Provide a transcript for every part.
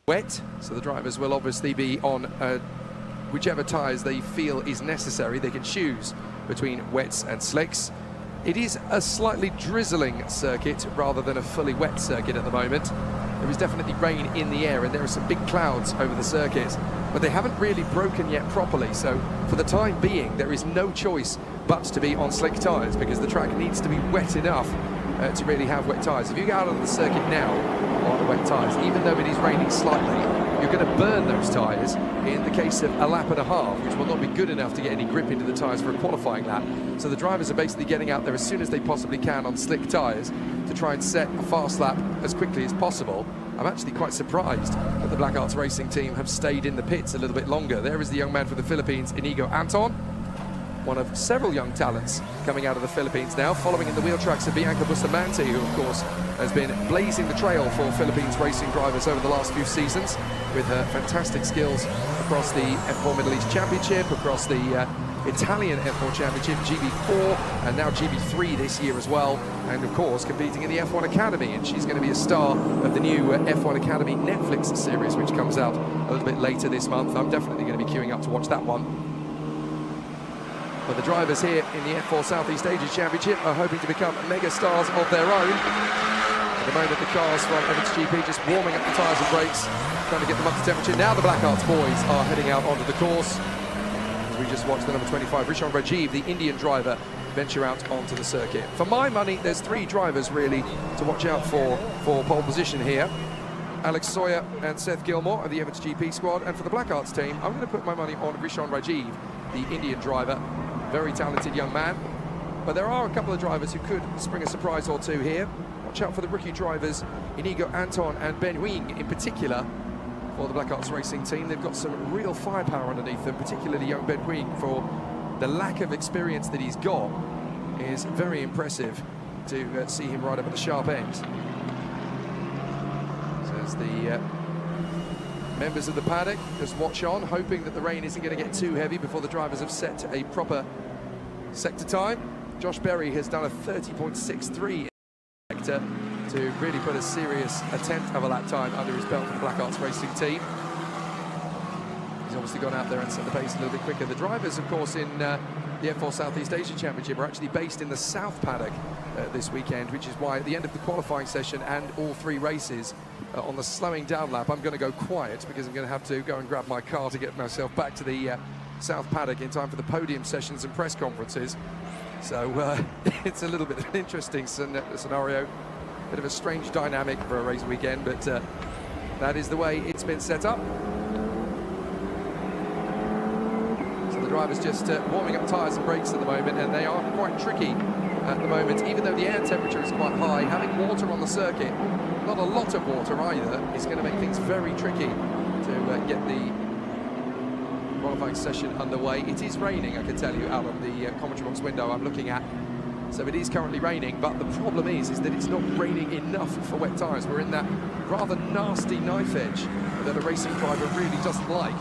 wet, so the drivers will obviously be on whichever tyres they feel is necessary. They can choose between wets and slicks. It is a slightly drizzling circuit rather than a fully wet circuit at the moment. There is definitely rain in the air and there are some big clouds over the circuit, but they haven't really broken yet properly, so for the time being there is no choice but to be on slick tyres because the track needs to be wet enough to really have wet tyres. If you go out on the circuit now on the wet tyres, even though it is raining slightly, you're going to burn those tyres in the case of a lap and a half, which will not be good enough to get any grip into the tyres for a qualifying lap. So the drivers are basically getting out there as soon as they possibly can on slick tyres to try and set a fast lap as quickly as possible. I'm actually quite surprised that the Black Arts Racing team have stayed in the pits a little bit longer. There is the young man from the Philippines, Inigo Anton, one of several young talents coming out of the Philippines now, following in the wheel tracks of Bianca Bustamante, who of course has been blazing the trail for Philippines racing drivers over the last few seasons with her fantastic skills across the F4 Middle East Championship, across the Italian F4 Championship, GB4, and now GB3 this year as well, and of course competing in the F1 Academy, and she's going to be a star of the new F1 Academy Netflix series, which comes out a little bit later this month. I'm definitely going to be queuing up to watch that one. But the drivers here in the F4 Southeast Asia Championship are hoping to become mega stars of their own. At the moment, the cars from Evans GP just warming up the tyres and brakes, trying to get them up to temperature. Now the Black Arts boys are heading out onto the course. As we just watched the number 25, Rishan Rajiv, the Indian driver, venture out onto the circuit. For my money, there's three drivers really to watch out for pole position here. Alex Sawyer and Seth Gilmore of the Evans GP squad. And for the Black Arts team, I'm going to put my money on Rishan Rajiv, the Indian driver. Very talented young man. But there are a couple of drivers who could spring a surprise or two here. Watch out for the rookie drivers, Inigo Anton and Ben Wing in particular, for the Black Arts Racing team. They've got some real firepower underneath them, particularly young Ben Wing, for the lack of experience that he's got. Is very impressive to see him right up at the sharp end. So as the members of the paddock just watch on, hoping that the rain isn't going to get too heavy before the drivers have set a proper sector time. Josh Berry has done a 30.63 sector to really put a serious attempt of a lap time under his belt for the Black Arts Racing team. He's obviously gone out there and set the pace a little bit quicker. The drivers, of course, in the F4 Southeast Asia Championship are actually based in the South Paddock this weekend, which is why at the end of the qualifying session and all three races on the slowing down lap, I'm going to go quiet because I'm going to have to go and grab my car to get myself back to the South Paddock in time for the podium sessions and press conferences. So it's a little bit of an interesting scenario, bit of a strange dynamic for a race weekend, but that is the way it's been set up. So the driver's just warming up tyres and brakes at the moment, and they are quite tricky at the moment. Even though the air temperature is quite high, having water on the circuit, not a lot of water either, is going to make things very tricky to get the qualifying session underway. It is raining, I can tell you, out of the commentary box window I'm looking at. So it is currently raining, but the problem is that it's not raining enough for wet tyres. We're in that rather nasty knife edge that a racing driver really doesn't like,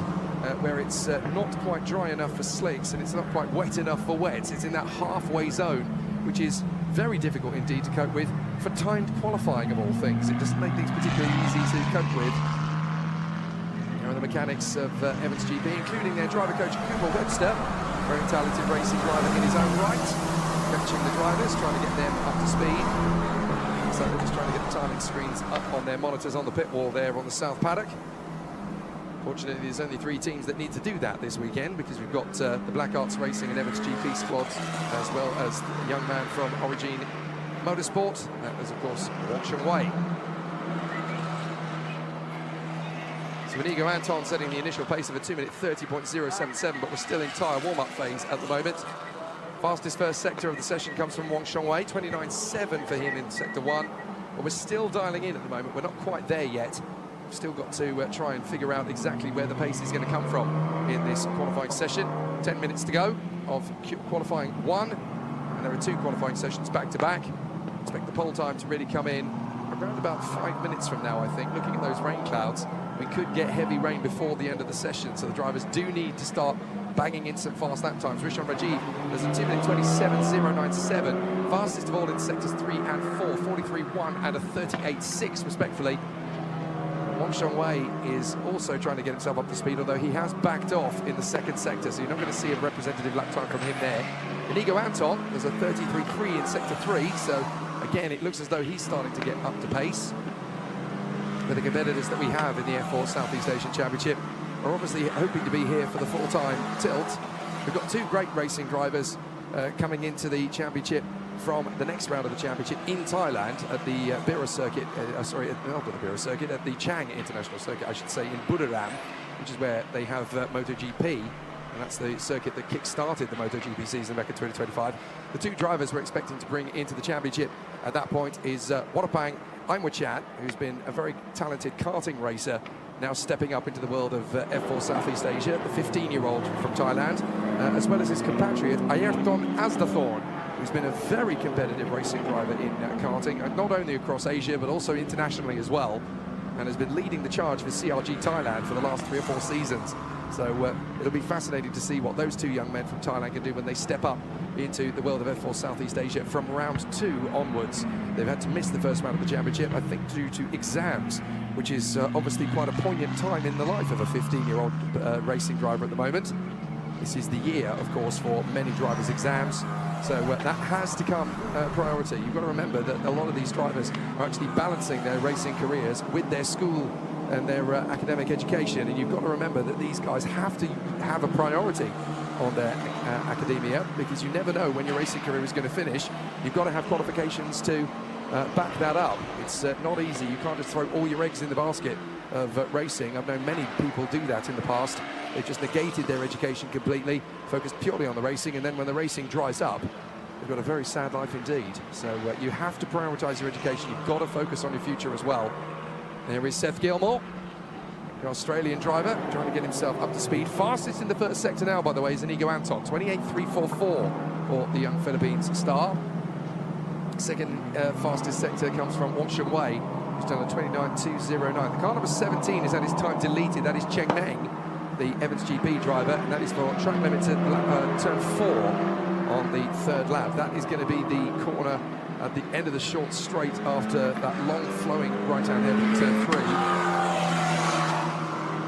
where it's not quite dry enough for slicks and it's not quite wet enough for wets. It's in that halfway zone, which is very difficult indeed to cope with for timed qualifying of all things. It doesn't make things particularly easy to cope with. Here are the mechanics of Evans GP, including their driver coach Cooper Webster, very talented racing driver in his own right, coaching the drivers, trying to get them up to speed. So they're just trying to get the timing screens up on their monitors on the pit wall there on the South Paddock. Fortunately, there's only three teams that need to do that this weekend, because we've got the Black Arts Racing and Evans GP squads, as well as the young man from Origin Motorsport. That was, of course, Wang Wei. So Inigo Anton setting the initial pace of a 2-minute 30.077, but we're still in tyre warm-up phase at the moment. Fastest first sector of the session comes from Wang Wei, 29.7 for him in sector 1. But we're still dialing in at the moment. We're not quite there yet. We've still got to try and figure out exactly where the pace is going to come from in this qualifying session. 10 minutes to go of qualifying 1, and there are 2 qualifying sessions back-to-back. Expect the pole time to really come in around about 5 minutes from now, I think. Looking at those rain clouds, we could get heavy rain before the end of the session, so the drivers do need to start banging in some fast lap times. Rishan Rajiv has a 2-minute 27.097, fastest of all in sectors 3 and 4, 43.1 and a 38.6 respectively. Wang Wei is also trying to get himself up to speed, although he has backed off in the second sector, so you're not going to see a representative lap time from him there. Inigo Anton, there's a 33.3 in sector 3, so again, it looks as though he's starting to get up to pace. But the competitors that we have in the F4 Southeast Asian Championship are obviously hoping to be here for the full-time tilt. We've got two great racing drivers coming into the championship from the next round of the championship in Thailand at the Bira circuit, sorry, not at the Bira circuit, at the Chang International Circuit, I should say, in Buriram, which is where they have MotoGP, and that's the circuit that kick-started the MotoGP season back in 2025. The two drivers we're expecting to bring into the championship at that point is Warapang Aimwachat, who's been a very talented karting racer, now stepping up into the world of F4 Southeast Asia, the 15-year-old from Thailand, as well as his compatriot Ayrton Asdathorn, who's been a very competitive racing driver in karting, not only across Asia, but also internationally as well, and has been leading the charge for CRG Thailand for the last 3 or 4 seasons. So it'll be fascinating to see what those two young men from Thailand can do when they step up into the world of F4 Southeast Asia from round 2 onwards. They've had to miss the first round of the championship, I think, due to exams, which is obviously quite a poignant time in the life of a 15-year-old racing driver at the moment. This is the year, of course, for many drivers' exams, so that has to come priority. You've got to remember that a lot of these drivers are actually balancing their racing careers with their school and their academic education, and you've got to remember that these guys have to have a priority on their academia, because you never know when your racing career is going to finish. You've got to have qualifications to back that up. It's not easy. You can't just throw all your eggs in the basket of racing. I've known many people do that in the past. They've just negated their education completely, focused purely on the racing, and then when the racing dries up, they've got a very sad life indeed. So you have to prioritise your education. You've got to focus on your future as well. There is Seth Gilmore, the Australian driver, trying to get himself up to speed. Fastest in the first sector now, by the way, is Inigo Anton, 28.344 for the young Philippines star. Second fastest sector comes from Wei, who's done a 29.209. The car number 17 has had his time deleted. That is Cheng Meng, the Evans GP driver, and that is for track limits at turn 4 on the 3rd lap. That is going to be the corner at the end of the short straight after that long flowing right-hand head at turn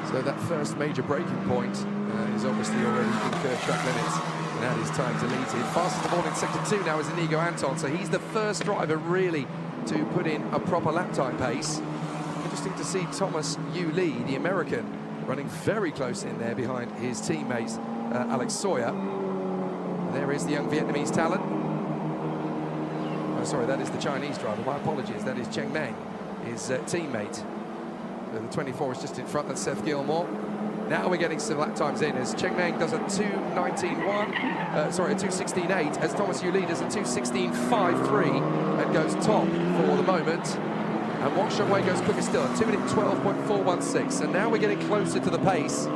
3. So that first major braking point is obviously already incurred track limits, and that is time deleted. Fastest of all in sector 2 now is Inigo Anton, so he's the first driver really to put in a proper lap time pace. Interesting to see Thomas Yu Lee, the American, running very close in there behind his teammates Alex Sawyer. There is the young Vietnamese talent. Oh, sorry, that is the Chinese driver. My apologies. That is Cheng Meng, his teammate. So the 24 is just in front. That's Seth Gilmore. Now we're getting some lap times in as Cheng Meng does a 2:19.1, sorry, a 2:16.8, as Thomas Yu Lee does a 2:16.53 and goes top for the moment. And Wei goes quicker still, 2:12.416. 12.416. And now we're getting closer to the pace.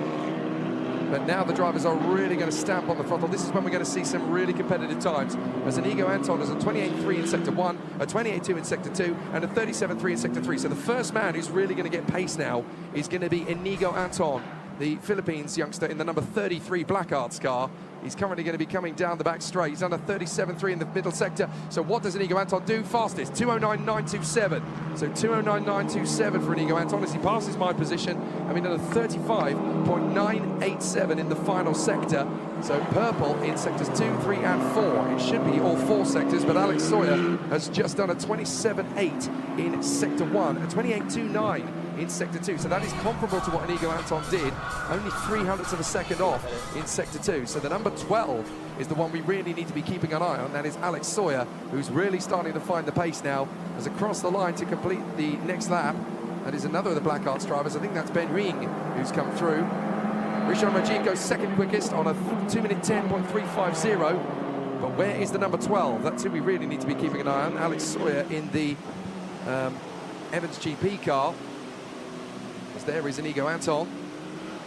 But now the drivers are really going to stamp on the throttle. This is when we're going to see some really competitive times, as Inigo Anton has a 28.3 in sector 1, a 28.2 in sector 2, and a 37.3 in sector 3. So the first man who's really going to get pace now is going to be Inigo Anton, the Philippines youngster in the number 33 Black Arts car. He's currently going to be coming down the back straight. He's under 37.3 in the middle sector. So what does Inigo Anton do? Fastest, 2:09.927. So 2:09.927 for Inigo Anton as he passes my position. I mean, at a 35.987 in the final sector. So purple in sectors 2, 3, and 4. It should be all 4 sectors, but Alex Sawyer has just done a 27.8 in sector 1, a 28.29 in sector 2. So that is comparable to what Inigo Anton did, only 0.03 of a second off in sector 2. So the number 12 is the one we really need to be keeping an eye on. That is Alex Sawyer, who's really starting to find the pace now, as across the line to complete the next lap. That is another of the Black Arts drivers. I think that's Ben Huing who's come through. Richard Majid goes second quickest on a 2:10.350. But where is the number 12? That's who we really need to be keeping an eye on. Alex Sawyer in the Evans GP car. As there is Inigo Anton,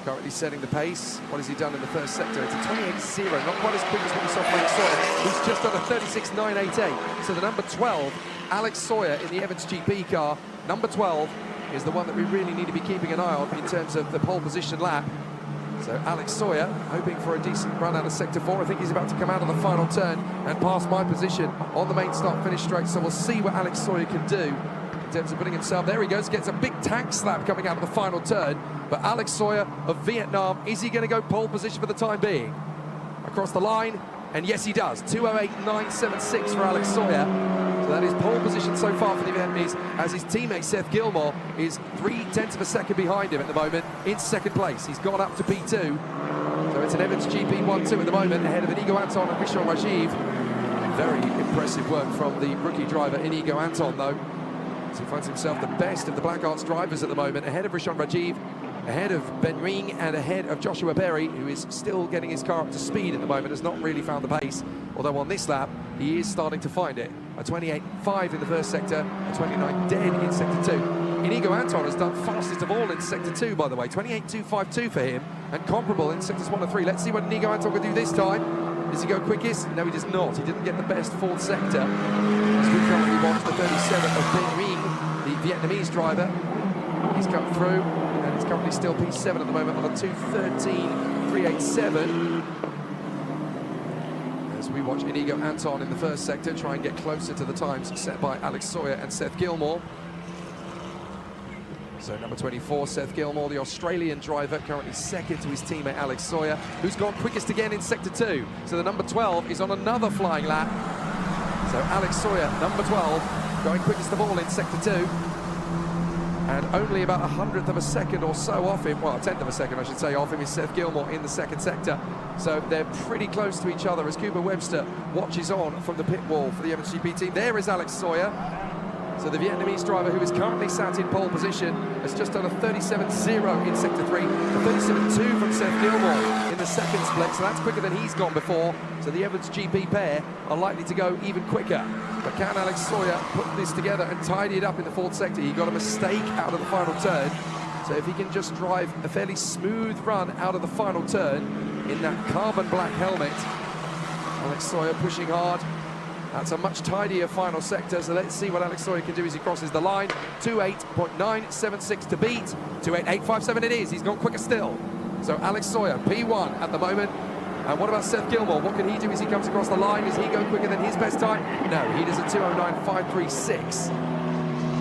currently setting the pace. What has he done in the first sector? It's a 28.0, not quite as quick as what we saw from Alex Sawyer. He's just done a 36.988. So the number 12, Alex Sawyer in the Evans GP car, number 12 is the one that we really need to be keeping an eye on in terms of the pole position lap. So Alex Sawyer hoping for a decent run out of sector 4. I think he's about to come out on the final turn and pass my position on the main start finish straight. So we'll see what Alex Sawyer can do. in terms of putting himself, there he goes, gets a big tank slap coming out of the final turn. But Alex Sawyer of Vietnam, is he going to go pole position for the time being? Across the line, and yes he does, 2:08.976 for Alex Sawyer. So that is pole position so far for the Vietnamese, as his teammate Seth Gilmore is 0.3 of a second behind him at the moment in second place. He's gone up to P2. So it's an Evans GP 1-2 at the moment, ahead of Inigo Anton and Rishon Rajiv. Very impressive work from the rookie driver Inigo Anton, though. So he finds himself the best of the Black Arts drivers at the moment, ahead of Rishon Rajiv, ahead of Ben Ring, and ahead of Joshua Berry, who is still getting his car up to speed at the moment, has not really found the pace, although on this lap, he is starting to find it. A 28.5 in the first sector, a 29 dead in sector 2. Inigo Anton has done fastest of all in sector 2, by the way, 28.252 for him, and comparable in sectors 1 and 3. Let's see what Inigo Anton can do this time. Does he go quickest? No, he does not. He didn't get the best fourth sector. As we currently watch the 37 of Ben Ring, the Vietnamese driver. He's come through, and it's currently still P7 at the moment on a 2:13.387. As we watch Inigo Anton in the first sector try and get closer to the times set by Alex Sawyer and Seth Gilmore. So number 24, Seth Gilmore, the Australian driver, currently second to his teammate Alex Sawyer, who's gone quickest again in sector 2. So the number 12 is on another flying lap. So Alex Sawyer, number 12, going quickest of all in sector 2. And only about 100th of a second or so off him, well, a 10th of a second, I should say, off him is Seth Gilmore in the second sector. So they're pretty close to each other as Cooper Webster watches on from the pit wall for the Evans GP team. There is Alex Sawyer. So the Vietnamese driver, who is currently sat in pole position, has just done a 37.0 in sector 3, a 37.2 from Seth Gilmore in the second split, so that's quicker than he's gone before. So the Evans GP pair are likely to go even quicker. But can Alex Sawyer put this together and tidy it up in the fourth sector? He got a mistake out of the final turn. So if he can just drive a fairly smooth run out of the final turn in that carbon black helmet, Alex Sawyer pushing hard. That's a much tidier final sector, so let's see what Alex Sawyer can do as he crosses the line. 2:08.976 to beat. 2:08.557 it is. He's gone quicker still. So Alex Sawyer, P1 at the moment. And what about Seth Gilmore? What can he do as he comes across the line? Does he go quicker than his best time? No, he does a 2:09.536.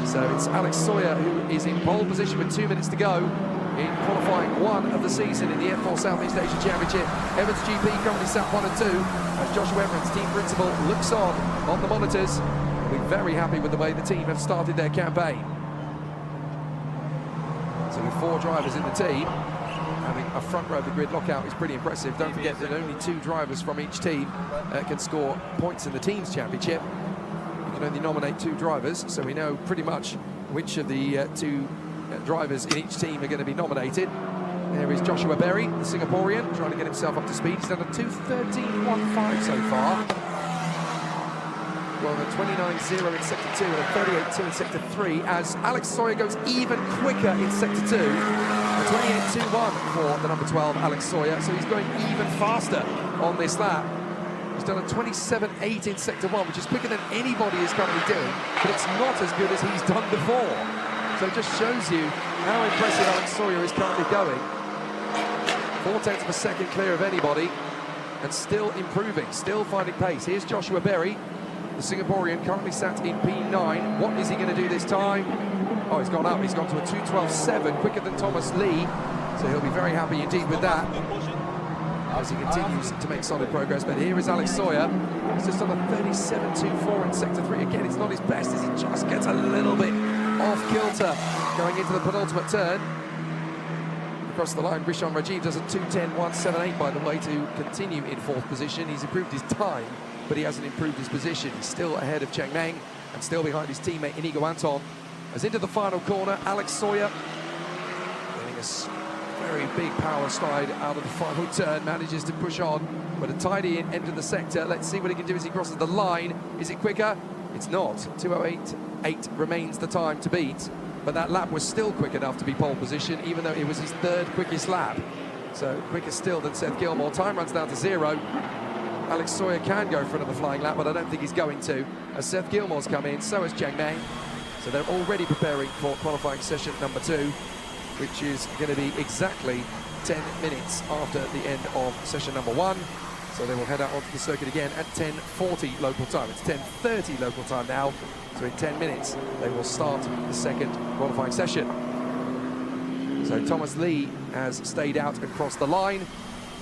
So it's Alex Sawyer who is in pole position with 2 minutes to go in qualifying 1 of the season in the F4 Southeast Asia Championship. Evans GP currently sat 1 and 2 as Joshua Evans, team principal, looks on the monitors. We're very happy with the way the team have started their campaign. So with 4 drivers in the team, having a front row of the grid lockout is pretty impressive. Don't forget that only 2 drivers from each team can score points in the team's championship. You can only nominate 2 drivers, so we know pretty much which of the 2 drivers in each team are going to be nominated. There is Joshua Berry, the Singaporean, trying to get himself up to speed. He's done a 2:13.15 so far. Well, a 29.0 in sector 2 and a 38.2 in sector 3, as Alex Sawyer goes even quicker in sector 2. A 28.21 for the number 12, Alex Sawyer, so he's going even faster on this lap. He's done a 27.8 in sector 1, which is quicker than anybody is currently doing, but it's not as good as he's done before. So it just shows you how impressive Alex Sawyer is currently going. 0.4 of a second clear of anybody, and still improving, still finding pace. Here's Joshua Berry, the Singaporean, currently sat in P9. What is he going to do this time? Oh, he's gone up. He's gone to a 2:12.7, quicker than Thomas Lee. So he'll be very happy indeed with that, as he continues to make solid progress. But here is Alex Sawyer. He's just on a 37.24 in sector 3. Again, it's not his best, as he just gets a little bit off kilter going into the penultimate turn. Across the line, Rishon Rajiv does a 2:10.178, by the way, to continue in 4th position. He's improved his time, but he hasn't improved his position. He's still ahead of Cheng Meng and still behind his teammate Inigo Anton. As into the final corner, Alex Sawyer getting a very big power slide out of the final turn, manages to push on, but a tidy end of the sector. Let's see what he can do as he crosses the line. Is it quicker? It's not. 2:08.8 remains the time to beat, but that lap was still quick enough to be pole position, even though it was his 3rd quickest lap. So quicker still than Seth Gilmore. Time runs down to 0. Alex Sawyer can go for another flying lap, but I don't think he's going to, as Seth Gilmore's come in, so has Cheng Meng. So they're already preparing for qualifying session number 2, which is going to be exactly 10 minutes after the end of session number 1. So they will head out onto the circuit again at 10:40 local time. It's 10:30 local time now. So in 10 minutes, they will start the second qualifying session. So Thomas Lee has stayed out and crossed the line.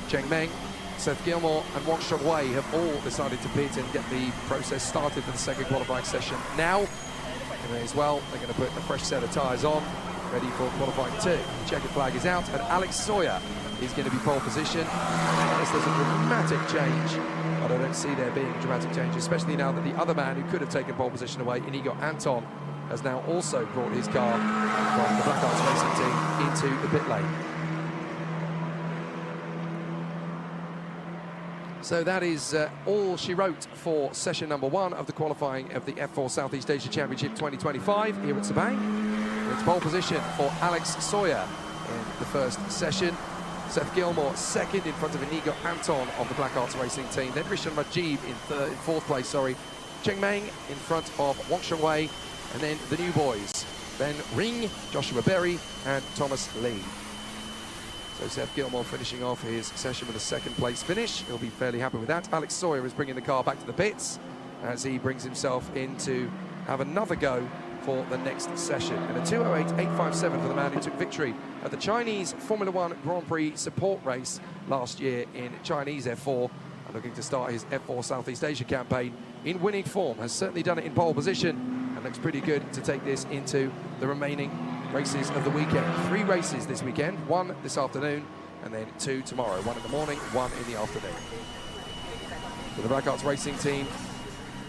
Cheng Meng, Seth Gilmore and Wang Shengwei have all decided to pit and get the process started for the second qualifying session now. And as well, they're going to put a fresh set of tyres on, ready for qualifying 2. The checkered flag is out, and Alex Sawyer is going to be pole position. Unless there's a dramatic change, but I don't see there being a dramatic change, especially now that the other man who could have taken pole position away, Inigo Anton, has now also brought his car from the Black Arts Racing team into the pit lane. So that is all she wrote for session number 1 of the qualifying of the F4 Southeast Asia Championship 2025 here at Sabang. It's pole position for Alex Sawyer in the first session. Seth Gilmore second in front of Inigo Anton of the Black Arts Racing team. Then Rishan Rajiv in fourth place, Cheng Meng in front of Wang Shengwei. And then the new boys, Ben Ring, Joshua Berry and Thomas Lee. So Seth Gilmore finishing off his session with a second place finish. He'll be fairly happy with that. Alex Sawyer is bringing the car back to the pits as he brings himself in to have another go for the next session. And a 2:08.857 for the man who took victory at the Chinese Formula One Grand Prix support race last year in Chinese F4, and looking to start his F4 Southeast Asia campaign in winning form. Has certainly done it in pole position and looks pretty good to take this into the remaining races of the weekend. 3 races this weekend, 1 this afternoon and then 2 tomorrow. 1 in the morning, 1 in the afternoon. So the Black Arts Racing team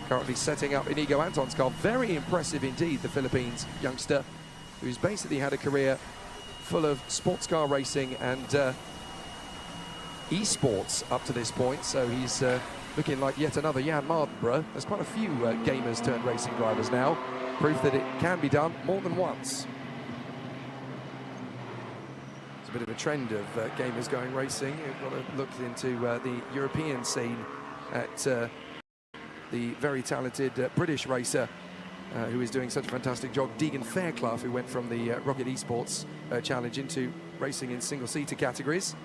currently setting up Inigo Anton's car. Very impressive indeed, the Philippines youngster, who's basically had a career full of sports car racing and esports up to this point. So he's looking like yet another Jan Mardenborough. There's quite a few gamers turned racing drivers now. Proof that it can be done more than once. It's a bit of a trend of gamers going racing. You've got to look into the European scene at the very talented British racer who is doing such a fantastic job, Deegan Fairclough, who went from the Rocket Esports Challenge into racing in single-seater categories.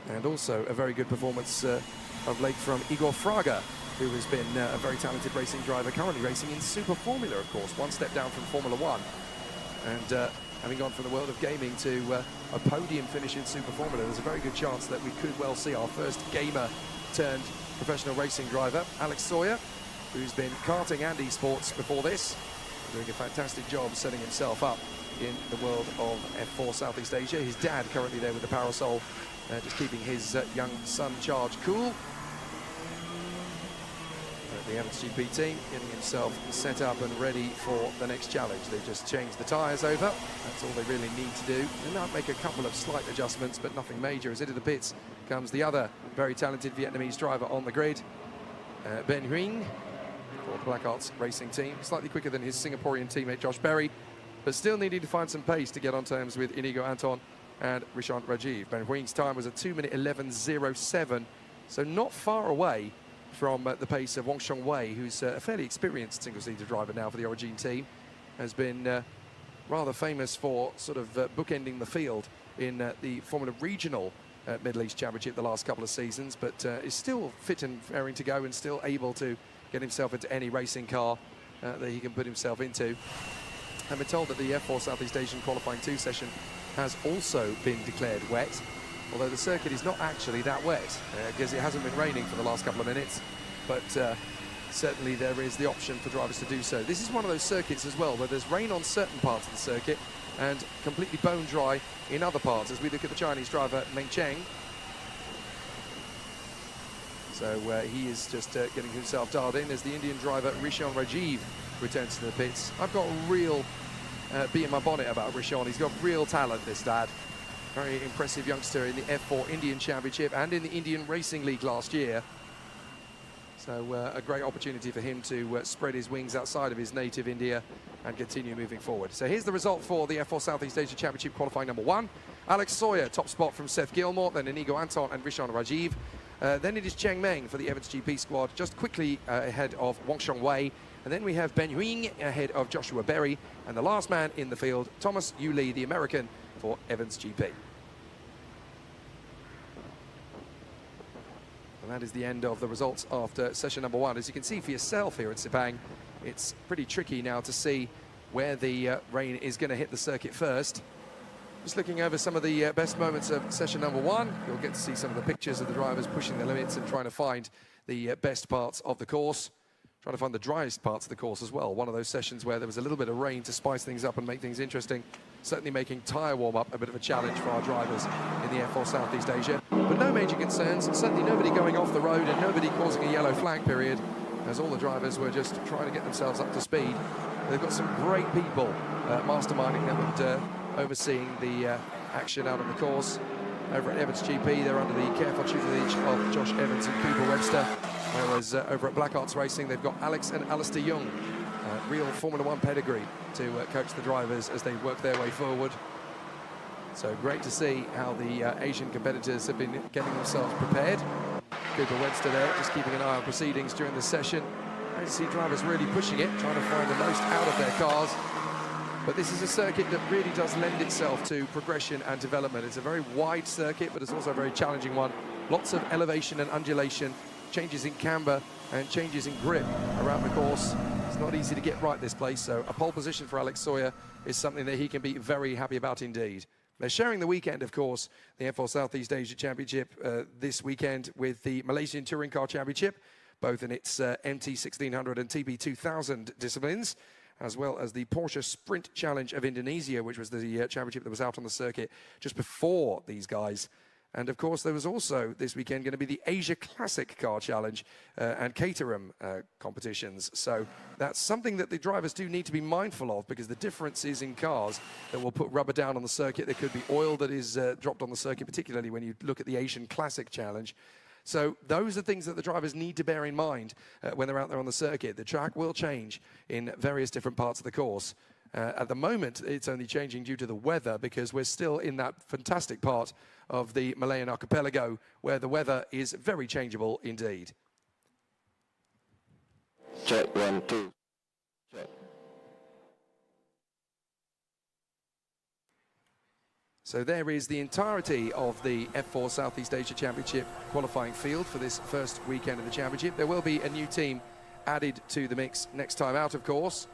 And also a very good performance of late from Igor Fraga, who has been a very talented racing driver, currently racing in Super Formula, of course, one step down from Formula One. And having gone from the world of gaming to a podium finish in Super Formula, there's a very good chance that we could well see our first gamer turned professional racing driver, Alex Sawyer, who's been karting and esports before this, doing a fantastic job setting himself up in the world of F4 Southeast Asia. His dad currently there with the Parasol, just keeping his young son Charge cool. The Evans GP team getting himself set up and ready for the next challenge. They've just changed the tyres over. That's all they really need to do. They might make a couple of slight adjustments, but nothing major. As into the pits comes the other very talented Vietnamese driver on the grid, Ben Huyen, for the Black Arts Racing team. Slightly quicker than his Singaporean teammate Josh Berry, but still needing to find some pace to get on terms with Inigo Anton and Rishan Rajiv. Ben Huyen's time was a 2:11.07, so not far away from the pace of Wang Shengwei, who's a fairly experienced single-seater driver now for the Origin team. Has been rather famous for sort of bookending the field in the Formula Regional Middle East Championship the last couple of seasons, but is still fit and raring to go and still able to get himself into any racing car that he can put himself into. And we're told that the F4 Southeast Asian Qualifying 2 session has also been declared wet, although the circuit is not actually that wet because it hasn't been raining for the last couple of minutes, but certainly there is the option for drivers to do so. This is one of those circuits as well where there's rain on certain parts of the circuit and completely bone dry in other parts, as we look at the Chinese driver Meng Cheng. So he is just getting himself dialed in as the Indian driver Rishan Rajiv returns to the pits. I've got a real bee in my bonnet about Rishan. He's got real talent, this lad. Very impressive youngster in the F4 Indian Championship and in the Indian Racing League last year. So a great opportunity for him to spread his wings outside of his native India and continue moving forward. So here's the result for the F4 Southeast Asia Championship qualifying number 1. Alex Sawyer, top spot from Seth Gilmore, then Inigo Anton and Rishan Rajiv. Then it is Cheng Meng for the Evans GP squad, just quickly ahead of Wang Shengwei. And then we have Ben Huyen ahead of Joshua Berry. And the last man in the field, Thomas Yu Lee, the American, for Evans GP. And that is the end of the results after session number 1. As you can see for yourself here at Sepang, it's pretty tricky now to see where the rain is going to hit the circuit first. Just looking over some of the best moments of session number 1, you'll get to see some of the pictures of the drivers pushing the limits and trying to find the best parts of the course. Trying to find the driest parts of the course as well. One of those sessions where there was a little bit of rain to spice things up and make things interesting. Certainly making tyre warm-up a bit of a challenge for our drivers in the F4 Southeast Asia. But no major concerns, certainly nobody going off the road and nobody causing a yellow flag period, as all the drivers were just trying to get themselves up to speed. They've got some great people masterminding them and overseeing the action out on the course. Over at Evans GP, they're under the careful tutelage of Josh Evans and Cooper Webster. Whereas over at Black Arts Racing, they've got Alex and Alistair Young, real Formula 1 pedigree to coach the drivers as they work their way forward. So great to see how the Asian competitors have been getting themselves prepared. Cooper Webster there, just keeping an eye on proceedings during the session. Great to see drivers really pushing it, trying to find the most out of their cars. But this is a circuit that really does lend itself to progression and development. It's a very wide circuit, but it's also a very challenging one. Lots of elevation and undulation, changes in camber and changes in grip around the course. It's not easy to get right this place, so a pole position for Alex Sawyer is something that he can be very happy about indeed. They're sharing the weekend, of course, the F4 Southeast Asia Championship this weekend with the Malaysian Touring Car Championship, both in its MT 1600 and TB 2000 disciplines, as well as the Porsche Sprint Challenge of Indonesia, which was the championship that was out on the circuit just before these guys. And of course, there was also this weekend going to be the Asia Classic Car Challenge and Caterham competitions. So that's something that the drivers do need to be mindful of, because the differences in cars that will put rubber down on the circuit. There could be oil that is dropped on the circuit, particularly when you look at the Asian Classic Challenge. So those are things that the drivers need to bear in mind when they're out there on the circuit. The track will change in various different parts of the course. At the moment, it's only changing due to the weather, because we're still in that fantastic part of the Malayan archipelago where the weather is very changeable indeed. Check 1, 2. Check. So there is the entirety of the F4 Southeast Asia Championship qualifying field for this first weekend of the championship. There will be a new team added to the mix next time out, of course,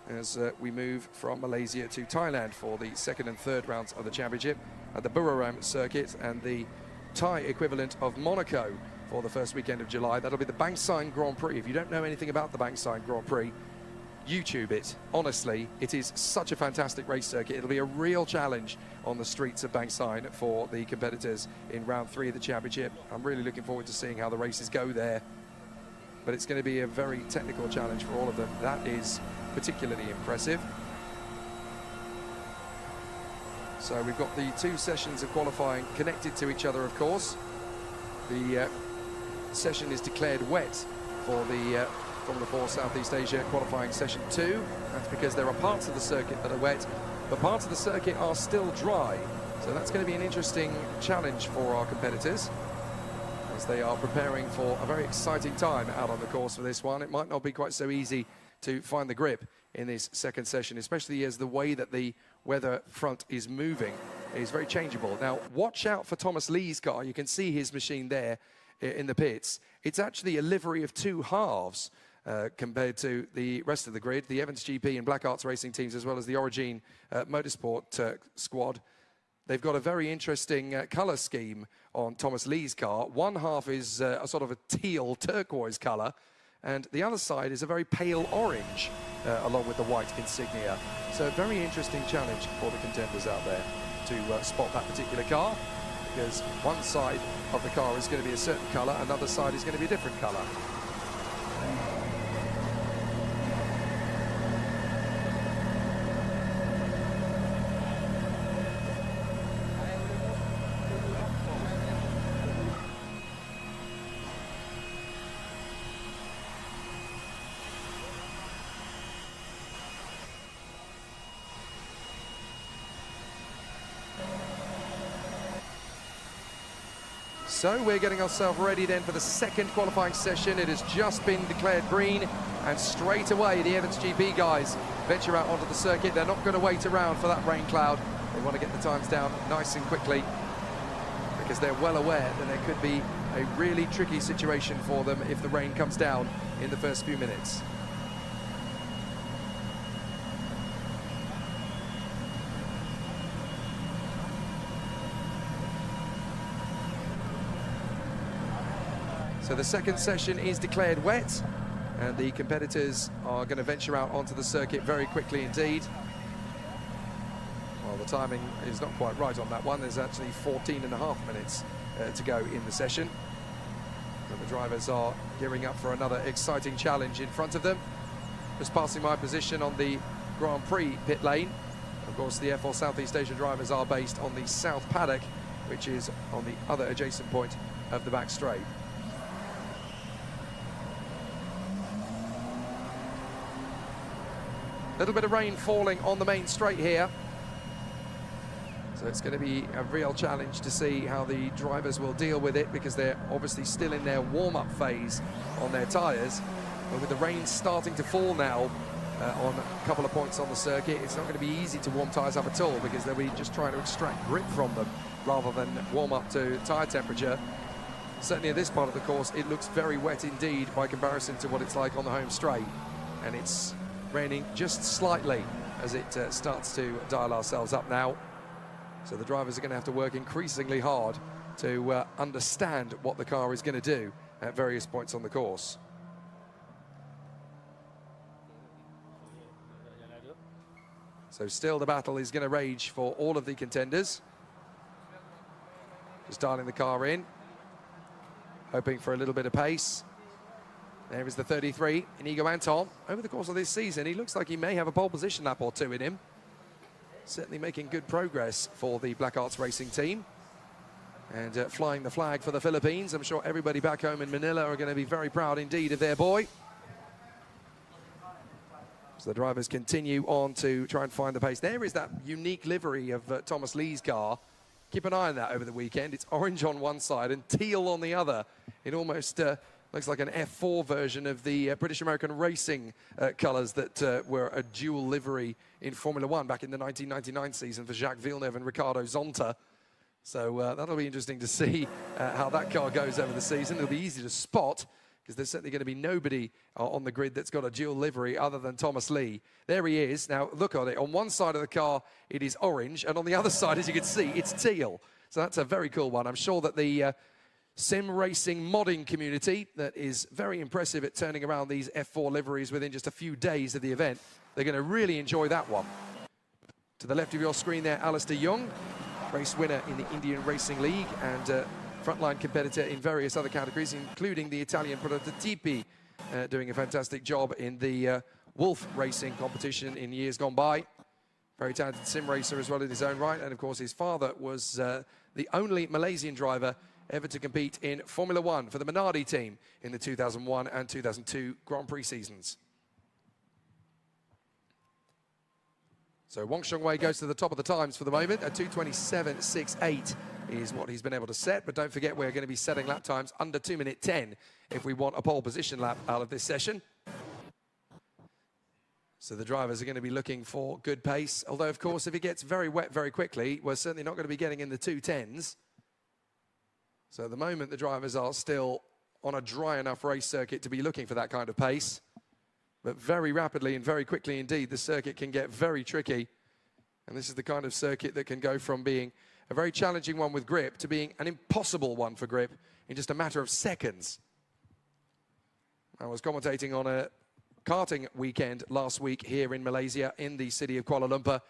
as we move from Malaysia to Thailand for the second and third rounds of the championship at the Buriram circuit, and the Thai equivalent of Monaco for the first weekend of July. That'll be the Bangsaen Grand Prix. If you don't know anything about the Bangsaen Grand Prix, YouTube it. Honestly, it is such a fantastic race circuit. It'll be a real challenge on the streets of Bangsaen for the competitors in round 3 of the championship. I'm really looking forward to seeing how the races go there. But it's going to be a very technical challenge for all of them. That is particularly impressive. So we've got the 2 sessions of qualifying connected to each other, of course. The session is declared wet for the Formula 4 Southeast Asia qualifying session 2. That's because there are parts of the circuit that are wet, but parts of the circuit are still dry. So that's going to be an interesting challenge for our competitors, as they are preparing for a very exciting time out on the course for this one. It might not be quite so easy to find the grip in this second session, especially as the way that the weather front is moving is very changeable. Now, watch out for Thomas Lee's car. You can see his machine there in the pits. It's actually a livery of 2 halves compared to the rest of the grid. The Evans GP and Black Arts Racing teams, as well as the Origin Motorsport squad, they've got a very interesting colour scheme on Thomas Lee's car. One half is a sort of a teal turquoise colour, and the other side is a very pale orange, along with the white insignia. So a very interesting challenge for the contenders out there to spot that particular car, because one side of the car is going to be a certain colour, another side is going to be a different colour. So we're getting ourselves ready then for the second qualifying session. It has just been declared green, and straight away the Evans GP guys venture out onto the circuit. They're not going to wait around for that rain cloud. They want to get the times down nice and quickly, because they're well aware that there could be a really tricky situation for them if the rain comes down in the first few minutes. So the second session is declared wet, and the competitors are going to venture out onto the circuit very quickly indeed. Well, the timing is not quite right on that one. There's actually 14.5 minutes to go in the session. And the drivers are gearing up for another exciting challenge in front of them. Just passing my position on the Grand Prix pit lane. Of course, the F4 Southeast Asia drivers are based on the South Paddock, which is on the other adjacent point of the back straight. Little bit of rain falling on the main straight here. So it's going to be a real challenge to see how the drivers will deal with it, because they're obviously still in their warm-up phase on their tyres. But with the rain starting to fall now on a couple of points on the circuit, it's not going to be easy to warm tyres up at all, because they'll be just trying to extract grip from them rather than warm up to tyre temperature. Certainly at this part of the course, it looks very wet indeed by comparison to what it's like on the home straight. And it's raining just slightly as it starts to dial ourselves up now. So the drivers are going to have to work increasingly hard to understand what the car is going to do at various points on the course. So still the battle is going to rage for all of the contenders. Just dialing the car in, hoping for a little bit of pace. There is the 33, Inigo Anton. Over the course of this season, he looks like he may have a pole position lap or two in him. Certainly making good progress for the Black Arts Racing team. And flying the flag for the Philippines. I'm sure everybody back home in Manila are going to be very proud indeed of their boy. So the drivers continue on to try and find the pace. There is that unique livery of Thomas Lee's car. Keep an eye on that over the weekend. It's orange on one side and teal on the other. It almost looks like an F4 version of the British American Racing colours that were a dual livery in Formula One back in the 1999 season for Jacques Villeneuve and Ricardo Zonta. So that'll be interesting to see how that car goes over the season. It'll be easy to spot, because there's certainly going to be nobody on the grid that's got a dual livery other than Thomas Lee. There he is. Now, look at it. On one side of the car, it is orange, and on the other side, as you can see, it's teal. So that's a very cool one. I'm sure that the sim racing modding community that is very impressive at turning around these F4 liveries within just a few days of the event, they're going to really enjoy that one. To the left of your screen there, Alistair Young, race winner in the Indian Racing League and frontline competitor in various other categories, including the Italian Prototipi, doing a fantastic job in the Wolf racing competition in years gone by. Very talented sim racer as well in his own right, and of course his father was the only Malaysian driver ever to compete in Formula One for the Minardi team in the 2001 and 2002 Grand Prix seasons. So Wong Xiong Wei goes to the top of the times for the moment. A 2:27.68 is what he's been able to set, but don't forget we're going to be setting lap times under 2:10 if we want a pole position lap out of this session. So the drivers are going to be looking for good pace, although of course if it gets very wet very quickly, we're certainly not going to be getting in the 2:10s. So at the moment, the drivers are still on a dry enough race circuit to be looking for that kind of pace. But very rapidly and very quickly indeed, the circuit can get very tricky. And this is the kind of circuit that can go from being a very challenging one with grip to being an impossible one for grip in just a matter of seconds. I was commentating on a karting weekend last week here in Malaysia in the city of Kuala Lumpur,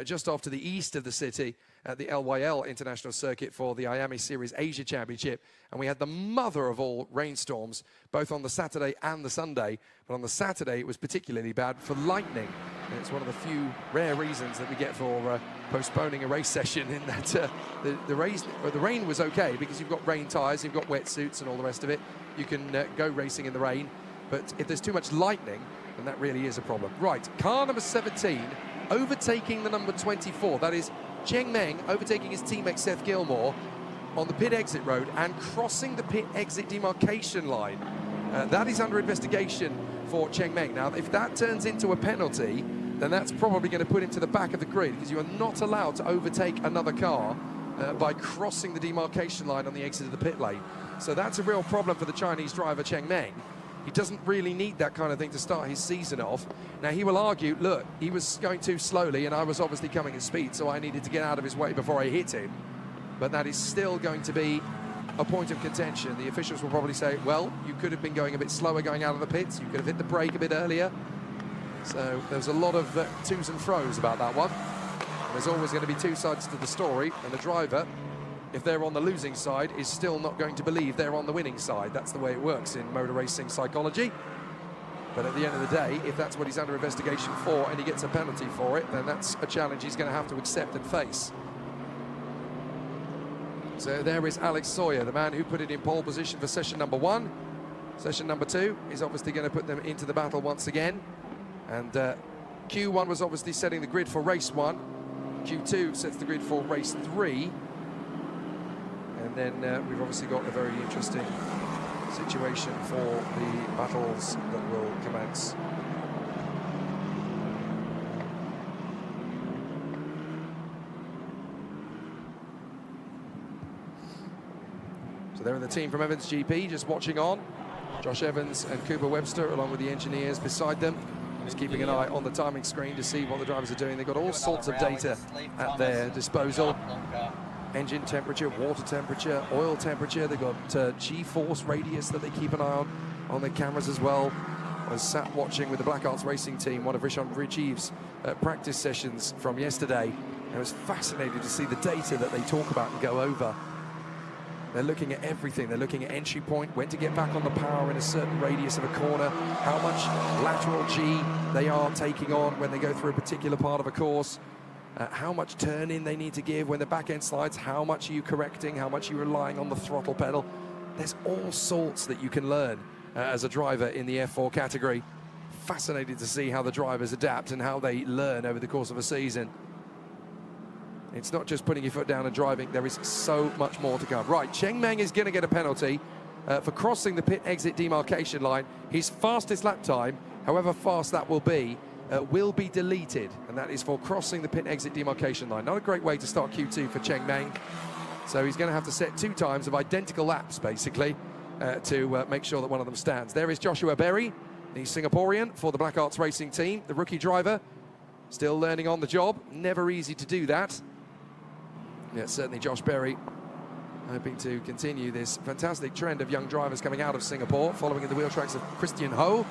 just off to the east of the city at the LYL International Circuit for the IAME Series Asia Championship. And we had the mother of all rainstorms, both on the Saturday and the Sunday. But on the Saturday, it was particularly bad for lightning. And it's one of the few rare reasons that we get for postponing a race session, in that the rain was okay because you've got rain tyres, you've got wetsuits and all the rest of it. You can go racing in the rain. But if there's too much lightning, then that really is a problem. Right, car number 17, overtaking the number 24. That is Cheng Meng overtaking his teammate Seth Gilmore on the pit exit road and crossing the pit exit demarcation line. That is under investigation for Cheng Meng. Now, if that turns into a penalty, then that's probably going to put him to the back of the grid, because you are not allowed to overtake another car by crossing the demarcation line on the exit of the pit lane. So that's a real problem for the Chinese driver, Cheng Meng. He doesn't really need that kind of thing to start his season off. Now, he will argue, look, he was going too slowly, and I was obviously coming at speed, so I needed to get out of his way before I hit him. But that is still going to be a point of contention. The officials will probably say, well, you could have been going a bit slower going out of the pits. You could have hit the brake a bit earlier. So there's a lot of twos and fro's about that one. There's always going to be two sides to the story, and the driver, if they're on the losing side, is still not going to believe they're on the winning side. That's the way it works in motor racing psychology. But at the end of the day, if that's what he's under investigation for and he gets a penalty for it, then that's a challenge he's going to have to accept and face. So there is Alex Sawyer, the man who put it in pole position for session number 1. Session number 2 is obviously going to put them into the battle once again. And Q1 was obviously setting the grid for race 1. Q2 sets the grid for race 3. And then we've obviously got a very interesting situation for the battles that will commence. So they're in the team from Evans GP, just watching on. Josh Evans and Cooper Webster, along with the engineers beside them, just keeping an eye on the timing screen to see what the drivers are doing. They've got all sorts of data at their disposal. Engine temperature, water temperature, oil temperature. They've got G-force radius that they keep an eye on their cameras as well. I was sat watching with the Black Arts Racing team, one of Rishon Rajiv's practice sessions from yesterday. And I was fascinated to see the data that they talk about and go over. They're looking at everything. They're looking at entry point, when to get back on the power in a certain radius of a corner, how much lateral G they are taking on when they go through a particular part of a course, how much turn-in they need to give when the back end slides, how much are you correcting, how much are you relying on the throttle pedal. There's all sorts that you can learn as a driver in the F4 category. Fascinated to see how the drivers adapt and how they learn over the course of a season. It's not just putting your foot down and driving. There is so much more to come. Right, Cheng Meng is going to get a penalty for crossing the pit exit demarcation line. His fastest lap time, however fast that will be deleted, and that is for crossing the pit exit demarcation line. Not a great way to start Q2 for Cheng Meng. So he's going to have to set 2 times of identical laps, basically, to make sure that one of them stands. There is Joshua Berry, the Singaporean for the Black Arts Racing team, the rookie driver, still learning on the job. Never easy to do that. Yeah, certainly Josh Berry hoping to continue this fantastic trend of young drivers coming out of Singapore, following in the wheel tracks of Christian Ho,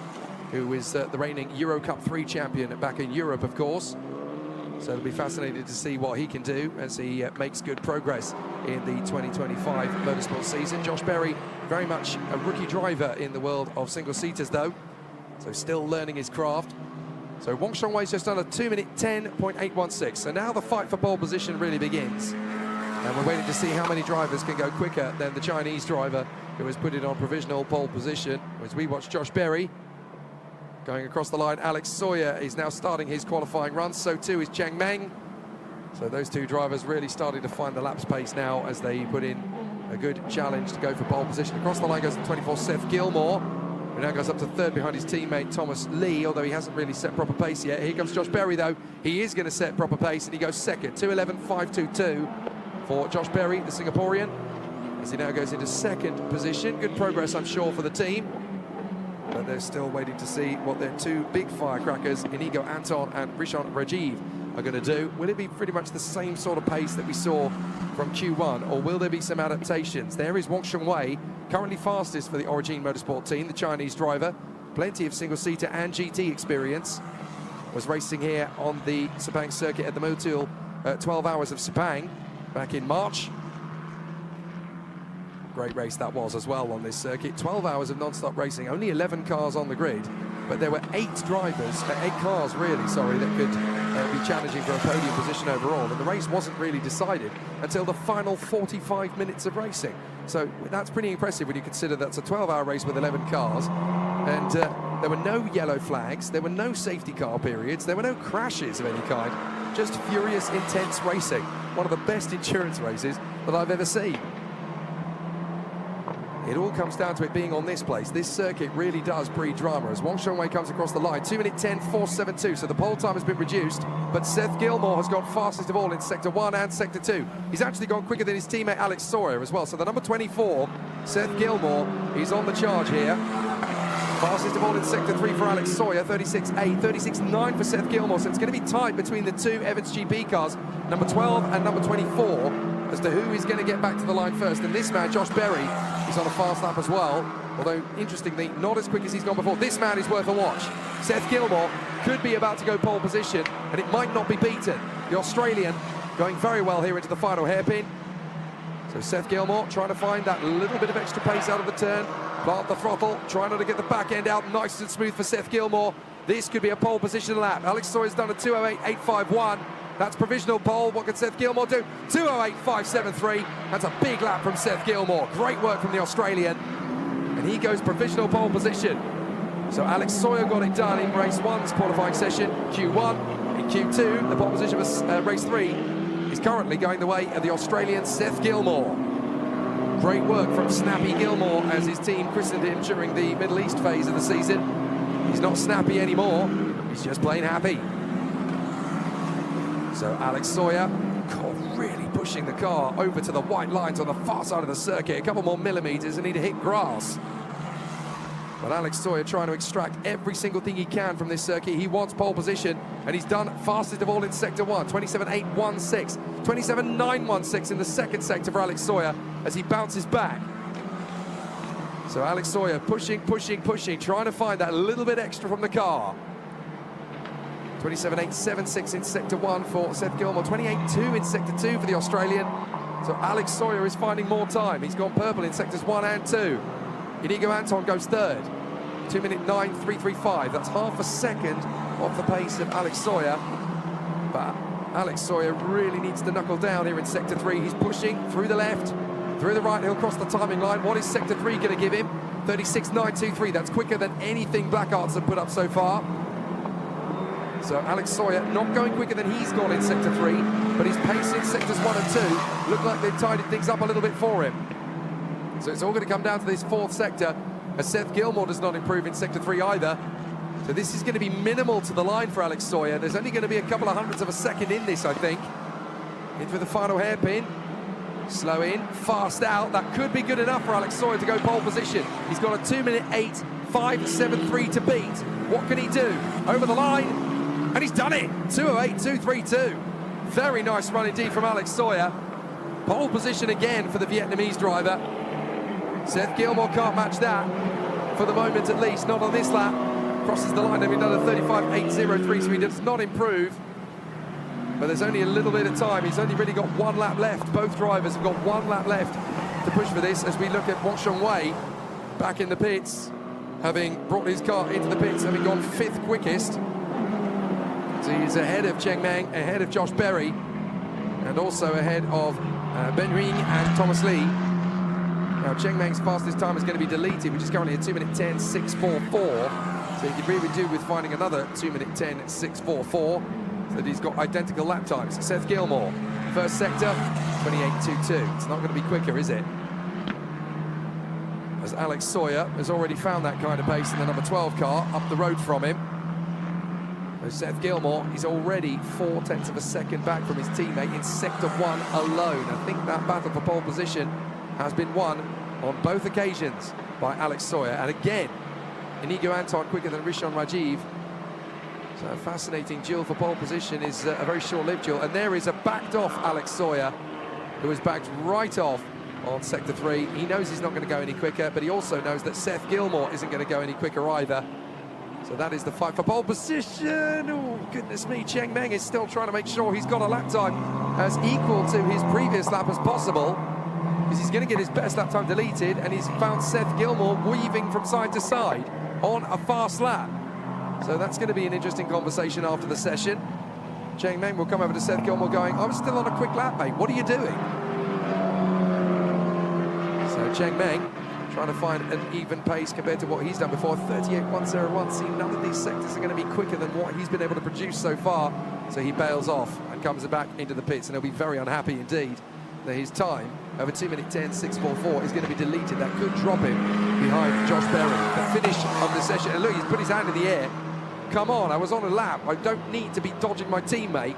who is the reigning Euro Cup 3 champion back in Europe, of course. So it'll be fascinating to see what he can do as he makes good progress in the 2025 motorsport season. Josh Berry, very much a rookie driver in the world of single-seaters, though, so still learning his craft. So Wong Shong-wei's just done a 2-minute 10.816. So now the fight for pole position really begins. And we're waiting to see how many drivers can go quicker than the Chinese driver who has put it on provisional pole position. As we watch Josh Berry going across the line, Alex Sawyer is now starting his qualifying run. So too is Cheng Meng. So those two drivers really starting to find the lap's pace now as they put in a good challenge to go for pole position. Across the line goes the 24 Seth Gilmore, who now goes up to 3rd behind his teammate Thomas Lee, although he hasn't really set proper pace yet. Here comes Josh Berry, though. He is going to set proper pace, and he goes 2nd. 2:11.522 for Josh Berry, the Singaporean, as he now goes into 2nd position. Good progress, I'm sure, for the team. But they're still waiting to see what their 2 big firecrackers, Inigo Anton and Rishon Rajiv, are going to do. Will it be pretty much the same sort of pace that we saw from Q1, or will there be some adaptations? There is Wong Shong-wei, currently fastest for the Origin Motorsport team, the Chinese driver. Plenty of single-seater and GT experience. Was racing here on the Sepang circuit at the Motul 12 Hours of Sepang back in March. Great race that was as well on this circuit. 12 hours of non-stop racing, only 11 cars on the grid, but there were 8 cars really, sorry, that could be challenging for a podium position overall, and the race wasn't really decided until the final 45 minutes of racing. So that's pretty impressive when you consider that's a 12-hour race with 11 cars, and there were no yellow flags, there were no safety car periods, there were no crashes of any kind, just furious, intense racing. One of the best endurance races that I've ever seen. It all comes down to it being on this place. This circuit really does breed drama as Wong Shong-wei comes across the line. 2-minute 10.472, so the pole time has been reduced, but Seth Gilmore has gone fastest of all in Sector 1 and Sector 2. He's actually gone quicker than his teammate Alex Sawyer as well, so the number 24 Seth Gilmore, he's on the charge here. Fastest of all in sector 3 for Alex Sawyer, 36.8, 36.9 for Seth Gilmore. So it's going to be tight between the two Evans GP cars, number 12 and number 24, as to who is going to get back to the line first. And this man, Josh Berry, is on a fast lap as well, although interestingly not as quick as he's gone before. This man is worth a watch. Seth Gilmore could be about to go pole position, and it might not be beaten. The Australian going very well here into the final hairpin. So Seth Gilmore trying to find that little bit of extra pace out of the turn, plant the throttle, trying not to get the back end out nice and smooth for Seth Gilmore. This could be a pole position lap. Alex Sawyer's done a 2:08.851. That's provisional pole. What can Seth Gilmore do? 2:08.573. That's a big lap from Seth Gilmore. Great work from the Australian. And he goes provisional pole position. So Alex Sawyer got it done in race 1's qualifying session, Q1. In Q2, the pole position was race 3. Is currently going the way of the Australian Seth Gilmore. Great work from Snappy Gilmore, as his team christened him during the Middle East phase of the season. He's not snappy anymore, he's just plain happy. So Alex Sawyer, really pushing the car over to the white lines on the far side of the circuit. A couple more millimeters and he'd hit grass. But Alex Sawyer trying to extract every single thing he can from this circuit. He wants pole position, and he's done fastest of all in sector 1, 27.816, 27.916 in the second sector for Alex Sawyer as he bounces back. So Alex Sawyer pushing, trying to find that little bit extra from the car. 27.876 in sector 1 for Seth Gilmore, 28.2 in sector 2 for the Australian. So Alex Sawyer is finding more time. He's gone purple in sectors 1 and 2. Inigo Anton goes third, 2:09.335. That's half a second off the pace of Alex Sawyer. But Alex Sawyer really needs to knuckle down here in sector 3. He's pushing through the left, through the right. He'll cross the timing line. What is sector 3 going to give him? 36.923. That's quicker than anything Blackhearts have put up so far. So Alex Sawyer not going quicker than he's gone in sector 3, but his pace in sectors 1 and 2 look like they've tidied things up a little bit for him. So it's all going to come down to this 4th sector, as Seth Gilmore does not improve in sector 3 either. So this is going to be minimal to the line for Alex Sawyer. There's only going to be a couple of hundredths of a second in this, I think. In for the final hairpin. Slow in, fast out. That could be good enough for Alex Sawyer to go pole position. He's got a 2:08.573 to beat. What can he do? Over the line, and he's done it. 2:08.232. Very nice run indeed from Alex Sawyer. Pole position again for the Vietnamese driver. Seth Gilmore can't match that, for the moment at least, not on this lap. Crosses the line, having done a 35.803, so he does not improve. But there's only a little bit of time. He's only really got 1 lap left. Both drivers have got 1 lap left to push for this, as we look at Wang Wei back in the pits, having brought his car into the pits, having gone 5th quickest. So he's ahead of Cheng Meng, ahead of Josh Berry, and also ahead of Ben Huing and Thomas Lee. Now, Cheng Meng's fastest time is going to be deleted, which is currently a 2:10.644. So he could really do with finding another 2:10.644, so that he's got identical lap times. Seth Gilmore, first sector, 28.22. It's not going to be quicker, is it? As Alex Sawyer has already found that kind of pace in the number 12 car up the road from him. So Seth Gilmore is already 0.4 of a second back from his teammate in sector 1 alone. I think that battle for pole position has been won on both occasions by Alex Sawyer. And again, Inigo Anton quicker than Rishon Rajiv. So a fascinating duel for pole position is a very short-lived duel. And there is a backed off Alex Sawyer, who is backed right off on sector 3. He knows he's not going to go any quicker, but he also knows that Seth Gilmore isn't going to go any quicker either. So that is the fight for pole position. Oh, goodness me, Cheng Meng is still trying to make sure he's got a lap time as equal to his previous lap as possible, because he's going to get his best lap time deleted, and he's found Seth Gilmore weaving from side to side on a fast lap. So that's going to be an interesting conversation after the session. Cheng Meng will come over to Seth Gilmore going, I'm still on a quick lap, mate. What are you doing? So Cheng Meng trying to find an even pace compared to what he's done before. 38.101. See, none of these sectors are going to be quicker than what he's been able to produce so far. So he bails off and comes back into the pits, and he'll be very unhappy indeed that his time over 2:10.644 is going to be deleted. That could drop him behind Josh Berry. The finish of the session, and look, he's put his hand in the air. Come on, I was on a lap. I don't need to be dodging my teammate.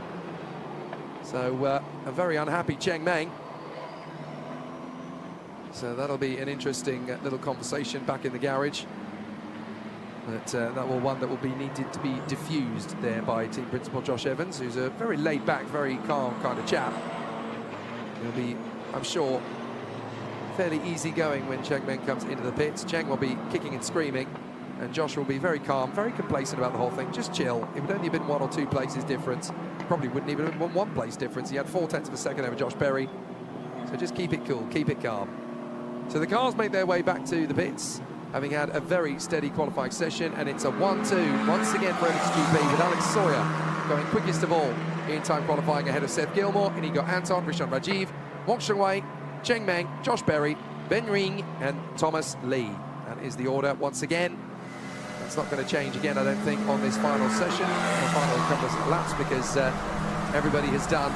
So a very unhappy Cheng Meng. So that'll be an interesting little conversation back in the garage. But one that will be needed to be diffused there by team principal Josh Evans, who's a very laid-back, very calm kind of chap. He'll be, I'm sure, fairly easygoing when Cheng Meng comes into the pits. Cheng will be kicking and screaming, and Josh will be very calm, very complacent about the whole thing. Just chill. It would only have been 1 or 2 places difference. Probably wouldn't even have been 1 place difference. He had 0.4 of a second over Josh Berry. So just keep it cool, keep it calm. So the cars make their way back to the pits, having had a very steady qualifying session, and it's a 1-2 once again for MXGP, with Alex Sawyer going quickest of all in time qualifying ahead of Seth Gilmore, Inigo Anton, Rishan Rajiv, Wong Sheng-wei, Cheng Meng, Josh Berry, Ben Ring and Thomas Lee. That is the order once again. That's not going to change again, I don't think, on this final session, or final couple of laps, because everybody has done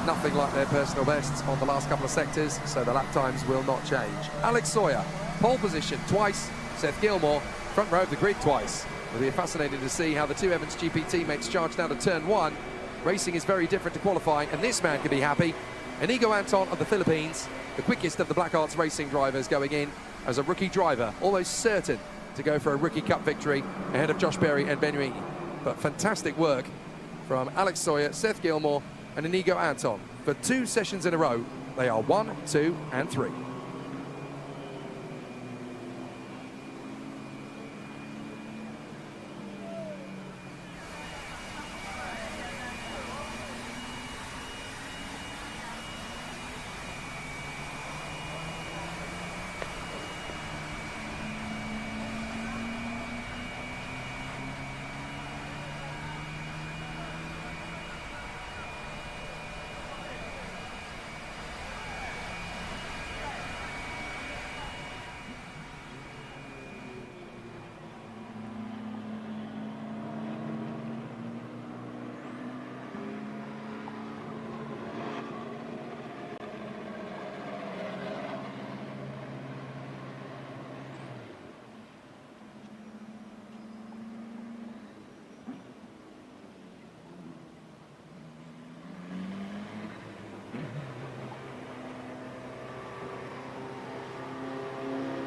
nothing like their personal bests on the last couple of sectors, so the lap times will not change. Alex Sawyer, pole position twice. Seth Gilmore, front row of the grid twice. It'll be fascinating to see how the 2 Evans GP teammates charge down to turn 1. Racing is very different to qualifying, and this man can be happy. Inigo Anton of the Philippines, the quickest of the Black Arts Racing drivers, going in as a rookie driver, almost certain to go for a Rookie Cup victory ahead of Josh Berry and Ben Ring. But fantastic work from Alex Sawyer, Seth Gilmore and Inigo Anton. For 2 sessions in a row, they are 1, 2 and 3.